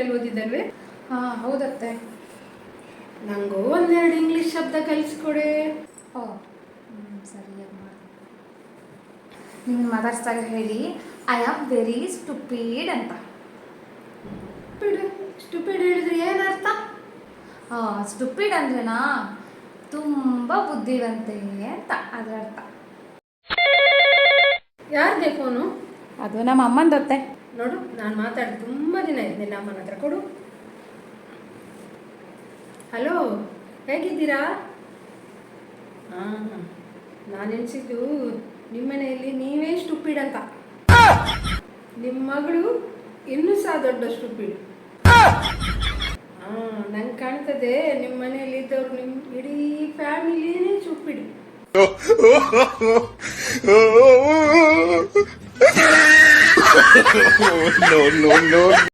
ಶಾಲೆಯಲ್ಲಿ ಓದಿದ್ದಲ್ವೇ? ಹಾಂ ಹೌದತ್ತೆ. ನನಗೂ ಒಂದೆರಡು ಇಂಗ್ಲೀಷ್ ಶಬ್ದ ಕಲಿಸ್ಕೊಡೆ. ಓ ಸರಿಯಾಗಿ ಮಾಡಿ. ನಿಮ್ಮನ್ನು ಮಾತಾಡ್ಸ್ದಾಗ ಹೇಳಿ ಐ ಆಮ್ ವೆರಿ ಸ್ಟುಪಿಡ್ ಅಂತ. ಸ್ಟುಪಿಡ್ ಹೇಳಿದ್ರೆ ಏನರ್ಥ? ಸ್ಟುಪಿಡ್ ಅಂದ್ರೆನಾ ತುಂಬ ಬುದ್ಧಿವಂತೆ ಅಂತ ಅದರ ಅರ್ಥ. ಯಾರದೇ ಫೋನು? ಅದು ನಮ್ಮ ಅಮ್ಮಂದತ್ತೆ. ನೋಡು, ನಾನು ಮಾತಾಡಿ ತುಂಬ ದಿನ ಆಯ್ತು. ನಿನ್ನ ಅಮ್ಮನ ಹತ್ರ ಕೊಡು. ಹಲೋ, ಹೇಗಿದ್ದೀರಾ? ಹಾಂ, ನಾನು ಎಣಿಸಿದ್ದು ನಿಮ್ಮ ಮನೆಯಲ್ಲಿ ನೀವೇ ಸ್ಟುಪಿಡ್ ಅಂತ. ನಿಮ್ಮ ಮಗಳು ಇನ್ನೂ ಸಹ ದೊಡ್ಡ ಸ್ಟುಪಿಡ್. ಹಾಂ, ನಂಗೆ ಕಾಣ್ತದೆ ನಿಮ್ಮ ಮನೆಯಲ್ಲಿ ಇದ್ದವ್ರು ನಿಮ್ಮ ಇಡೀ ಫ್ಯಾಮಿಲಿನೇ ಸ್ಟುಪಿಡ್. No, no, no.